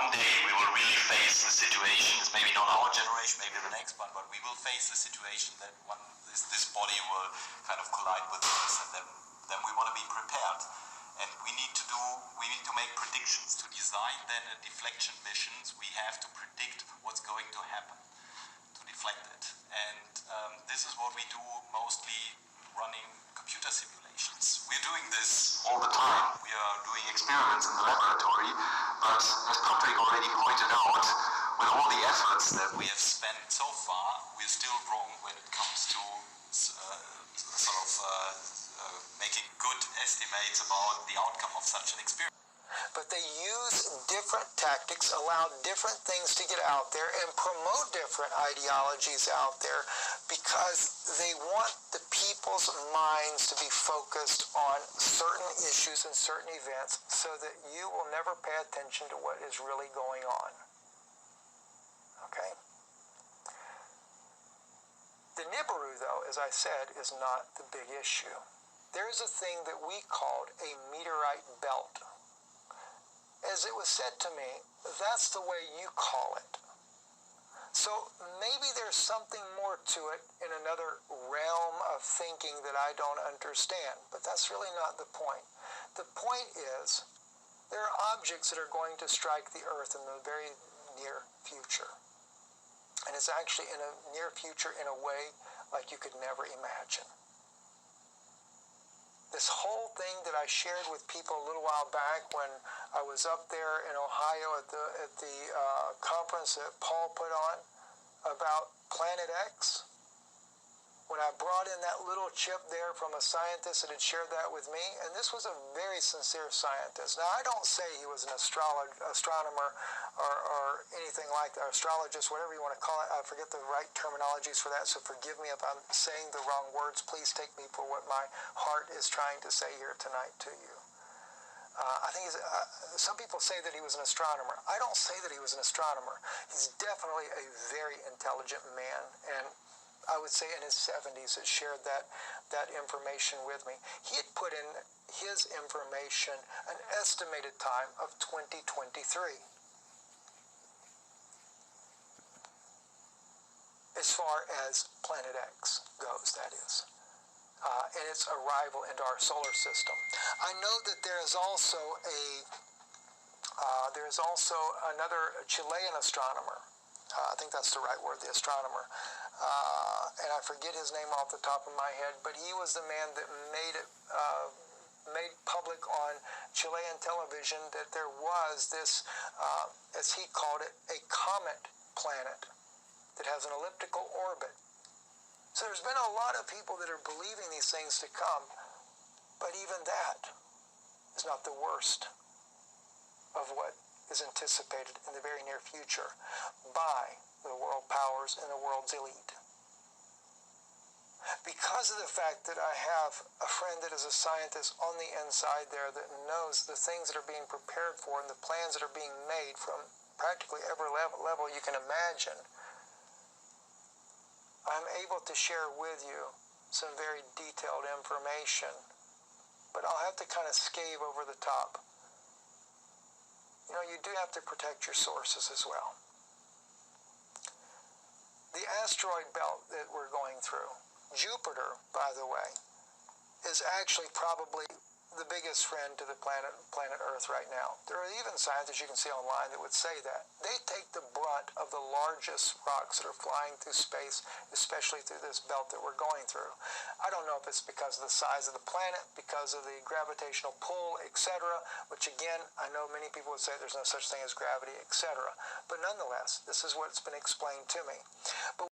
one day we will really face the situation, it's maybe not our generation, maybe the next one, but we will face the situation that this body will kind of collide with us, and then we want to be prepared. And we need to make predictions. To design then a deflection missions, we have to predict what's going to happen to deflect it. And this is what we do mostly running computer simulations. We're doing this all the time. We are doing experiments in the laboratory, but as Patrick already pointed out, with all the efforts that we have spent so far, we're still wrong when it comes to making good estimates about the outcome of such an experiment. But they use different tactics, allow different things to get out there, and promote different ideologies out there because they want the people's minds to be focused on certain issues and certain events so that you will never pay attention to what is really going on. Okay? The Nibiru, though, as I said, is not the big issue. There is a thing that we called a meteorite belt. As it was said to me, that's the way you call it. So maybe there's something more to it in another realm of thinking that I don't understand, but that's really not the point. The point is, there are objects that are going to strike the Earth in the very near future. And it's actually in a near future in a way like you could never imagine. This whole thing that I shared with people a little while back when I was up there in Ohio at the conference that Paul put on about Planet X, when I brought in that little chip there from a scientist that had shared that with me, and this was a very sincere scientist. Now, I don't say he was an astronomer or anything like that, astrologist, whatever you want to call it. I forget the right terminologies for that, so forgive me if I'm saying the wrong words. Please take me for what my heart is trying to say here tonight to you. I think some people say that he was an astronomer. I don't say that he was an astronomer. He's definitely a very intelligent man, and I would say in his 70s that shared that information with me. He had put in his information an estimated time of 2023. As far as Planet X goes, that is. And its arrival into our solar system. I know that there is also another Chilean astronomer. I think that's the right word, the astronomer. And I forget his name off the top of my head, but he was the man that made public on Chilean television that there was this, as he called it, a comet planet that has an elliptical orbit. So there's been a lot of people that are believing these things to come, but even that is not the worst of what is anticipated in the very near future by the world powers and the world's elite. Because of the fact that I have a friend that is a scientist on the inside there that knows the things that are being prepared for and the plans that are being made from practically every level you can imagine, I'm able to share with you some very detailed information, but I'll have to kind of scave over the top. You know, you do have to protect your sources as well. The asteroid belt that we're going through, Jupiter, by the way, is actually probably the biggest friend to the planet Earth right now. There are even scientists you can see online that would say that. They take the brunt of the largest rocks that are flying through space, especially through this belt that we're going through. I don't know if it's because of the size of the planet, because of the gravitational pull, etc., which again, I know many people would say there's no such thing as gravity, etc. But nonetheless, this is what's been explained to me. But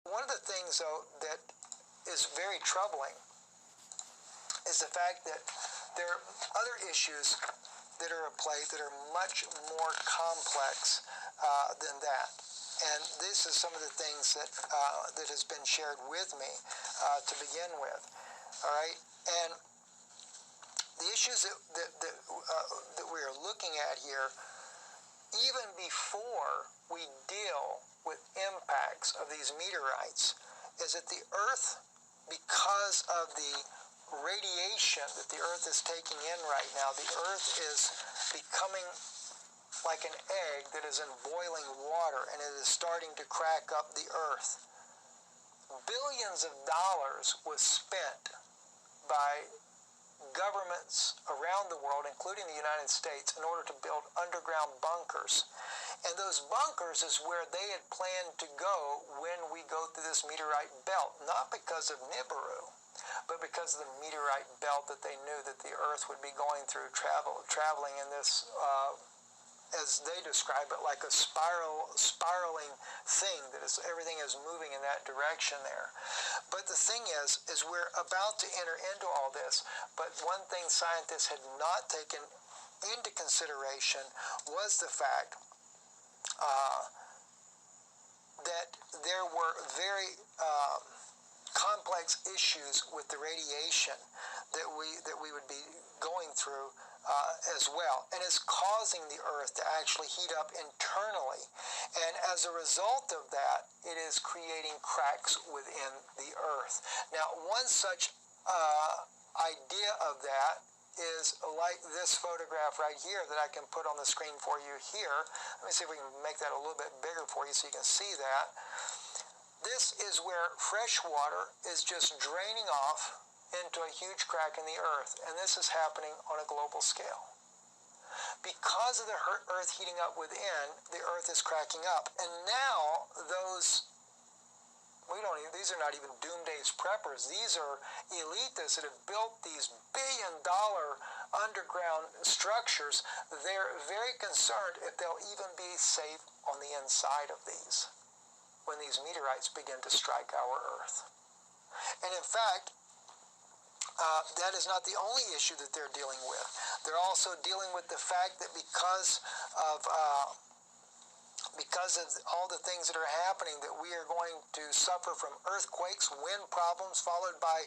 one of the things, though, that is very troubling is the fact that there are other issues that are at play that are much more complex than that. And this is some of the things that that has been shared with me to begin with. All right, and the issues that we are looking at here, even before we deal with impacts of these meteorites, is that the Earth, because of the radiation that the Earth is taking in right now, the Earth is becoming like an egg that is in boiling water, and it is starting to crack up the Earth. Billions of dollars was spent by governments around the world, including the United States, in order to build underground bunkers. And those bunkers is where they had planned to go when we go through this meteorite belt, not because of Nibiru, but because of the meteorite belt that they knew that the Earth would be going through, traveling in this, as they describe it, like a spiraling thing, that is, everything is moving in that direction there. But the thing is we're about to enter into all this, but one thing scientists had not taken into consideration was the fact that there were very complex issues with the radiation that we would be going through as well, and it's causing the Earth to actually heat up internally, and as a result of that, it is creating cracks within the Earth. Now, one such idea of that is like this photograph right here that I can put on the screen for you here. Let me see if we can make that a little bit bigger for you so you can see that. This is where fresh water is just draining off into a huge crack in the Earth, and this is happening on a global scale. Because of the Earth heating up within, the Earth is cracking up, and now these are not even doomsday preppers. These are elitists that have built these billion-dollar underground structures. They're very concerned if they'll even be safe on the inside of these when these meteorites begin to strike our Earth. And in fact, that is not the only issue that they're dealing with. They're also dealing with the fact that because of all the things that are happening, that we are going to suffer from earthquakes, wind problems, followed by,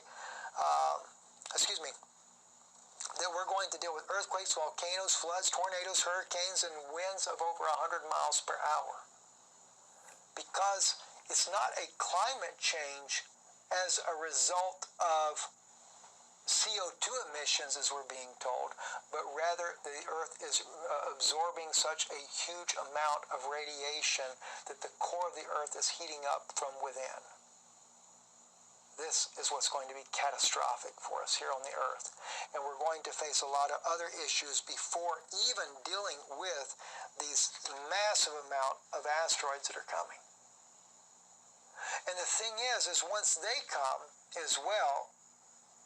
that we're going to deal with earthquakes, volcanoes, floods, tornadoes, hurricanes, and winds of over 100 miles per hour. Because it's not a climate change as a result of CO2 emissions, as we're being told, but rather the Earth is absorbing such a huge amount of radiation that the core of the Earth is heating up from within. This is what's going to be catastrophic for us here on the Earth. And we're going to face a lot of other issues before even dealing with these massive amount of asteroids that are coming. And the thing is once they come as well,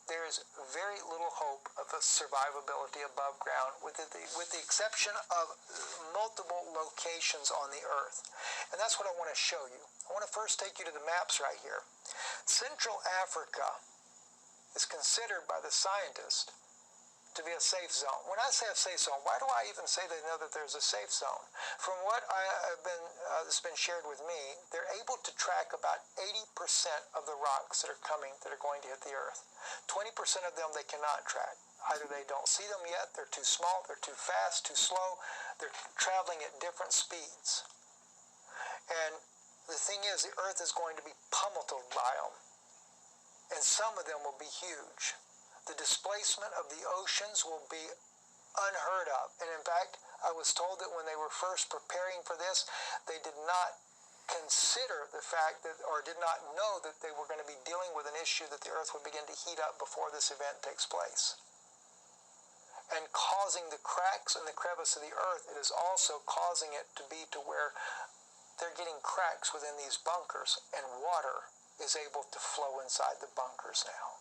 there is very little hope of a survivability above ground, with the exception of multiple locations on the Earth. And that's what I want to show you. I want to first take you to the maps right here. Central Africa is considered by the scientists to be a safe zone. When I say a safe zone, why do I even say they know that there's a safe zone? From what has been shared with me, they're able to track about 80% of the rocks that are going to hit the Earth. 20% of them they cannot track. Either they don't see them yet, they're too small, they're too fast, too slow, they're traveling at different speeds. And the thing is, the Earth is going to be pummeled by them, and some of them will be huge. The displacement of the oceans will be unheard of. And in fact, I was told that when they were first preparing for this, they did not consider the fact that, or did not know that they were going to be dealing with an issue that the Earth would begin to heat up before this event takes place. And causing the cracks and the crevice of the Earth, it is also causing it to be to where they're getting cracks within these bunkers, and water is able to flow inside the bunkers now.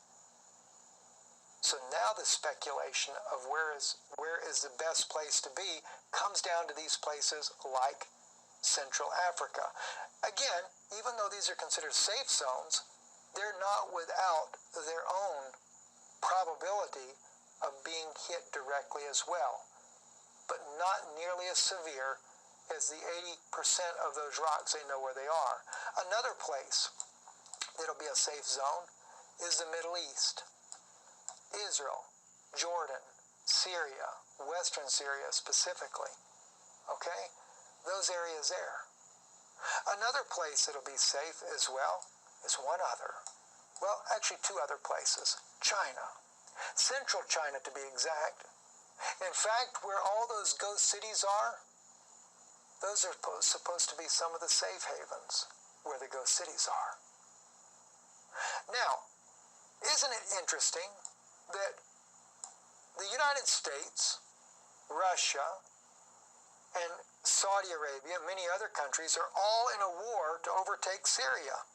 So now the speculation of where is the best place to be comes down to these places like Central Africa. Again, even though these are considered safe zones, they're not without their own probability of being hit directly as well, but not nearly as severe is the 80% of those rocks, they know where they are. Another place that'll be a safe zone is the Middle East. Israel, Jordan, Syria, Western Syria specifically. Okay? Those areas there. Another place that'll be safe as well is one other. Well, actually two other places. China. Central China to be exact. In fact, where all those ghost cities are, those are supposed to be some of the safe havens where the ghost cities are. Now, isn't it interesting that the United States, Russia, and Saudi Arabia, and many other countries are all in a war to overtake Syria?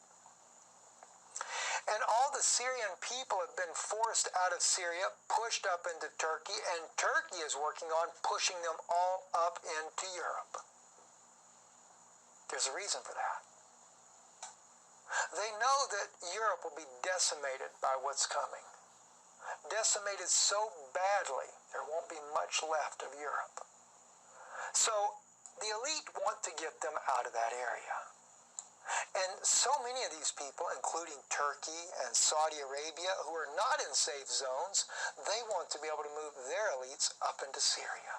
And all the Syrian people have been forced out of Syria, pushed up into Turkey, and Turkey is working on pushing them all up into Europe. There's a reason for that. They know that Europe will be decimated by what's coming. Decimated so badly, there won't be much left of Europe. So the elite want to get them out of that area. And so many of these people, including Turkey and Saudi Arabia, who are not in safe zones, they want to be able to move their elites up into Syria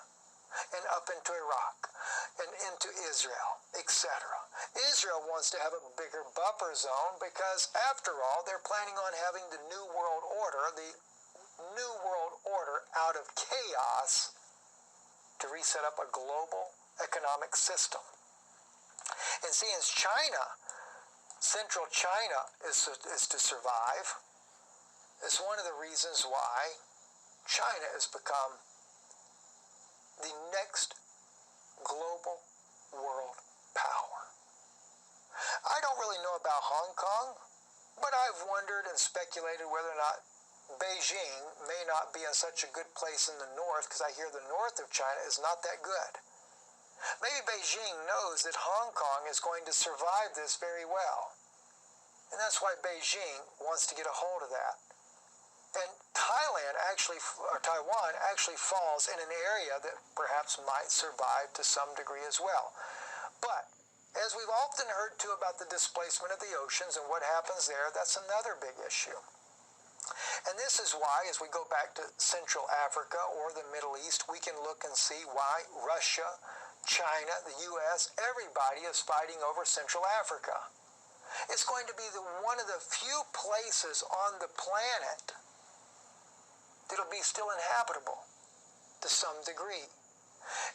and up into Iraq and into Israel, etc. Israel wants to have a bigger buffer zone because, after all, they're planning on having the New World Order, out of chaos to reset up a global economic system. And see, as China, central China is to survive, is one of the reasons why China has become the next global world power. I don't really know about Hong Kong, but I've wondered and speculated whether or not Beijing may not be in such a good place in the north, because I hear the north of China is not that good. Maybe Beijing knows that Hong Kong is going to survive this very well. And that's why Beijing wants to get a hold of that. And Taiwan actually falls in an area that perhaps might survive to some degree as well. But as we've often heard too about the displacement of the oceans and what happens there, that's another big issue. And this is why, as we go back to Central Africa or the Middle East, we can look and see why Russia, China, the U.S., everybody is fighting over Central Africa. It's going to be one of the few places on the planet that'll be still inhabitable to some degree.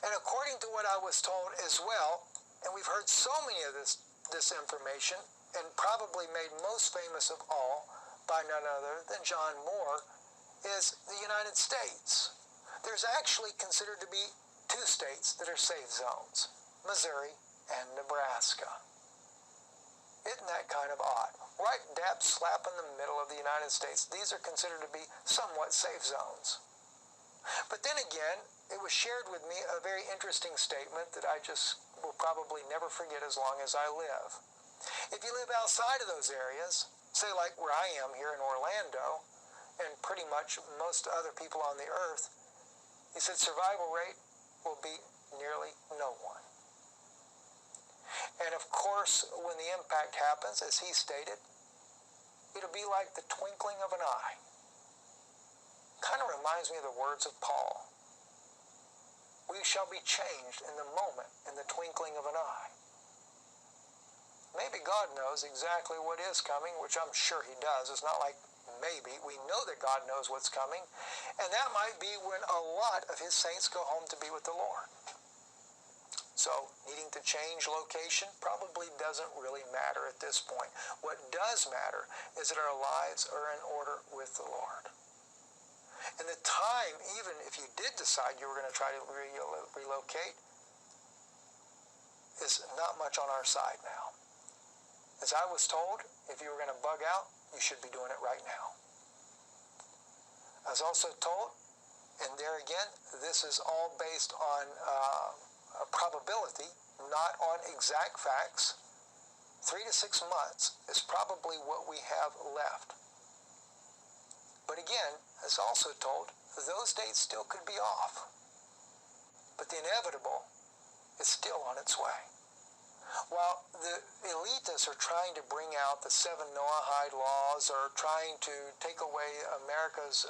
And according to what I was told as well, and we've heard so many of this information, and probably made most famous of all by none other than John Moore, is the United States. There's actually considered to be two states that are safe zones, Missouri and Nebraska. Isn't that kind of odd? Right dab slap in the middle of the United States. These are considered to be somewhat safe zones. But then again, it was shared with me a very interesting statement that I just will probably never forget as long as I live. If you live outside of those areas, say like where I am here in Orlando, and pretty much most other people on the earth, he said survival rate will be nearly no one. And of course, when the impact happens, as he stated, it'll be like the twinkling of an eye. Kind of reminds me of the words of Paul. We shall be changed in the moment, in the twinkling of an eye. Maybe God knows exactly what is coming, which I'm sure he does. It's not like maybe. We know that God knows what's coming. And that might be when a lot of his saints go home to be with the Lord. So needing to change location probably doesn't really matter at this point. What does matter is that our lives are in order with the Lord. And the time, even if you did decide you were going to try to relocate, is not much on our side now. As I was told, if you were going to bug out, you should be doing it right now. I was also told, and there again, this is all based on a probability, not on exact facts. 3 to 6 months is probably what we have left. But again, as also told, those dates still could be off. But the inevitable is still on its way. While the elitists are trying to bring out the 7 Noahide laws or trying to take away America's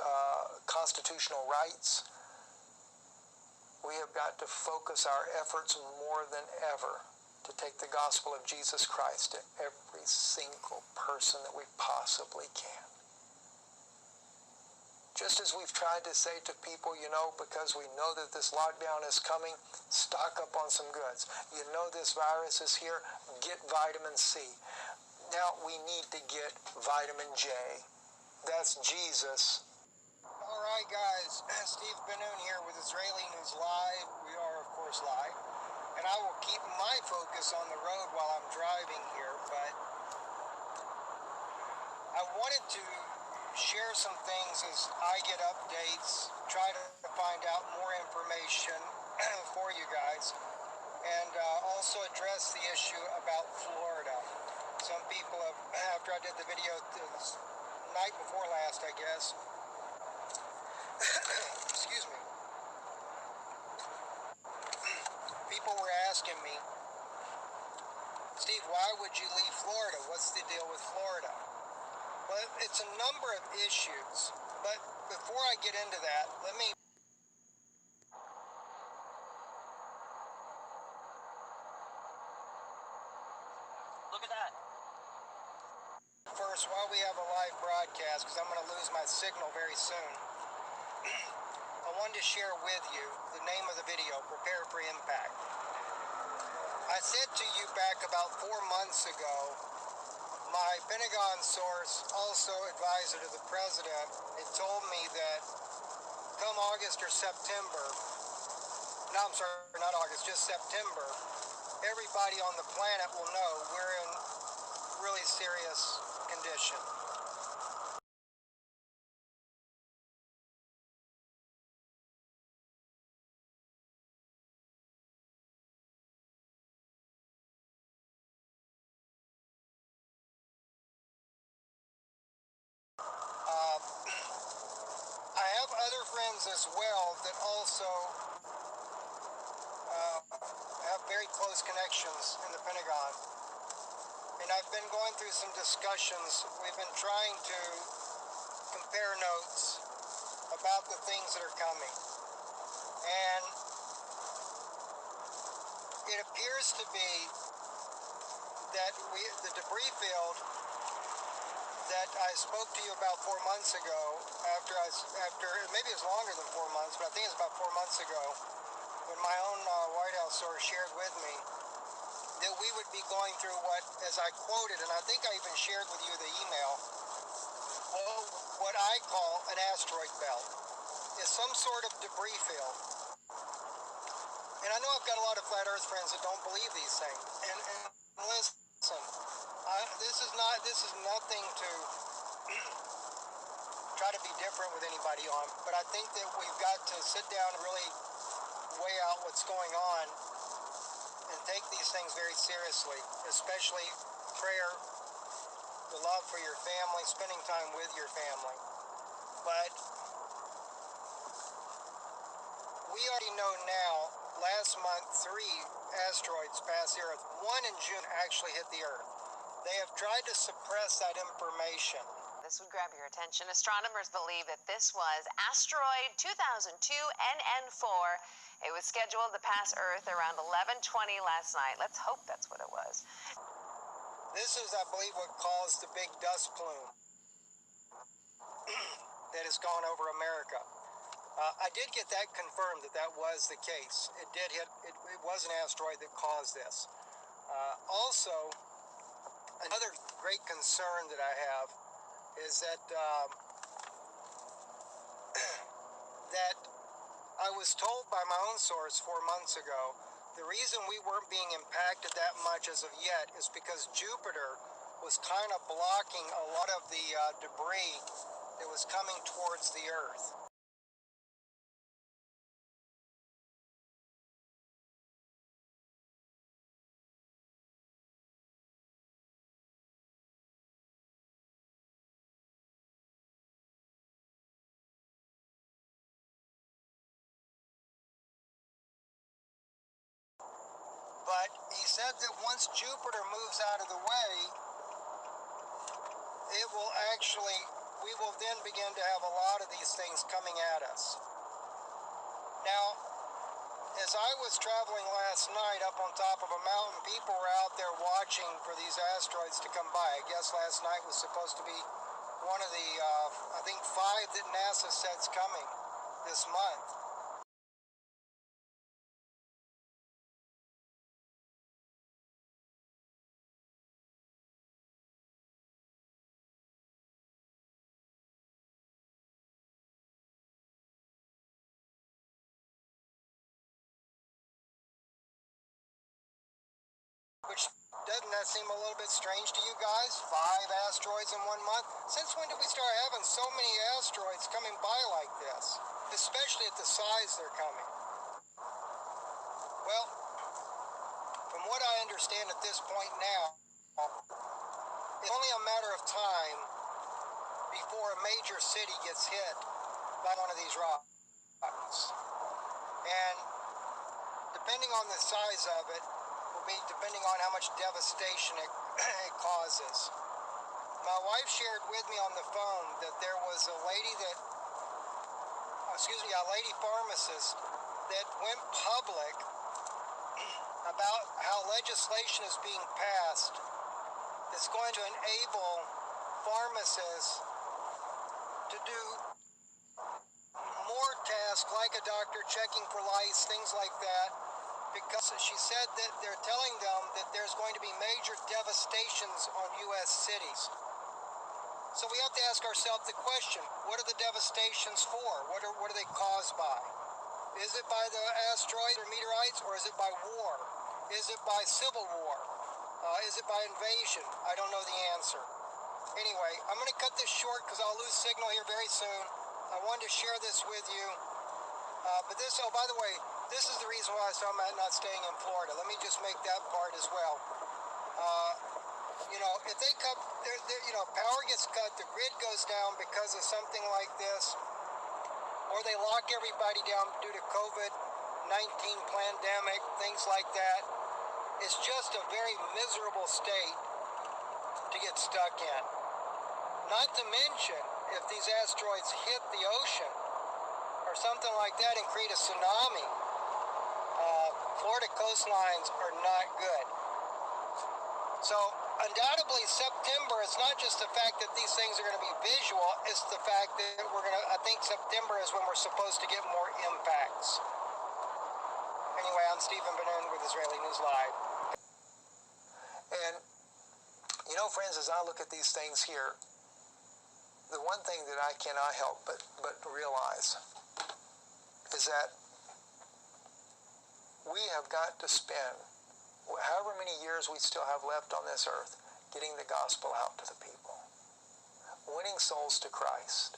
constitutional rights, we have got to focus our efforts more than ever to take the gospel of Jesus Christ to every single person that we possibly can. Just as we've tried to say to people, because we know that this lockdown is coming, stock up on some goods. You know this virus is here, get vitamin C. Now we need to get vitamin J. That's Jesus. All right, guys. Steve Ben-Nun here with Israeli News Live. We are, of course, live. And I will keep my focus on the road while I'm driving here, but I wanted to share some things as I get updates, try to find out more information for you guys, and also address the issue about Florida. Some people have, after I did the video the night before last, I guess, excuse me, people were asking me, Steve, why would you leave Florida? What's the deal with Florida? Well, it's a number of issues, but before I get into that, let me... Look at that. First, while we have a live broadcast, because I'm going to lose my signal very soon, I wanted to share with you the name of the video, Prepare for Impact. I said to you back about 4 months ago, my Pentagon source, also advisor to the president, had told me that come August or September, no, I'm sorry, not August, just September, everybody on the planet will know we're in really serious condition. I have other friends as well that also have very close connections in the Pentagon. And I've been going through some discussions. We've been trying to compare notes about the things that are coming. And it appears to be that the debris field that I spoke to you about 4 months ago, after maybe it was longer than 4 months, but I think it's about 4 months ago, when my own White House source shared with me that we would be going through what, as I quoted, and I think I even shared with you the email, what I call an asteroid belt, is some sort of debris field. And I know I've got a lot of flat Earth friends that don't believe these things. And listen, this is nothing to try to be different with anybody on, but I think that we've got to sit down and really weigh out what's going on and take these things very seriously, especially prayer, the love for your family, spending time with your family. But we already know now, last month, 3 asteroids passed the Earth. 1 in June actually hit the Earth. They have tried to suppress that information. This would grab your attention. Astronomers believe that this was asteroid 2002 NN4. It was scheduled to pass Earth around 11:20 last night. Let's hope that's what it was. This is, I believe, what caused the big dust plume that has gone over America. I did get that confirmed that was the case. It did hit, it was an asteroid that caused this. Also, another great concern that I have is that that I was told by my own source 4 months ago, the reason we weren't being impacted that much as of yet is because Jupiter was kind of blocking a lot of the debris that was coming towards the Earth. But he said that once Jupiter moves out of the way, it will actually, we will then begin to have a lot of these things coming at us. Now, as I was traveling last night up on top of a mountain, people were out there watching for these asteroids to come by. I guess last night was supposed to be one of the, I think 5 that NASA said's coming this month. Which, doesn't that seem a little bit strange to you guys? 5 asteroids in 1 month? Since when did we start having so many asteroids coming by like this? Especially at the size they're coming. Well, from what I understand at this point now, it's only a matter of time before a major city gets hit by one of these rocks. And depending on the size of it, will be depending on how much devastation it causes. My wife shared with me on the phone that there was a lady that, a lady pharmacist that went public about how legislation is being passed that's going to enable pharmacists to do more tasks like a doctor, checking for lice, things like that, because she said that they're telling them that there's going to be major devastations on U.S. cities. So we have to ask ourselves the question, what are the devastations for? What are they caused by? Is it by the asteroids or meteorites, or is it by war? Is it by civil war? Is it by invasion? I don't know the answer. Anyway, I'm going to cut this short because I'll lose signal here very soon. I wanted to share this with you. But this, oh, by the way, this is the reason why I was talking about not staying in Florida. Let me just make that part as well. You know, if they cut, power gets cut, the grid goes down because of something like this, or they lock everybody down due to COVID-19 pandemic, things like that, it's just a very miserable state to get stuck in. Not to mention, if these asteroids hit the ocean or something like that and create a tsunami, Florida coastlines are not good. So undoubtedly September, it's not just the fact that these things are going to be visual, it's the fact that I think September is when we're supposed to get more impacts. Anyway, I'm Stephen Ben-Nun with Israeli News Live. And, you know, friends, as I look at these things here, the one thing that I cannot help but realize is that we have got to spend however many years we still have left on this earth getting the gospel out to the people, winning souls to Christ.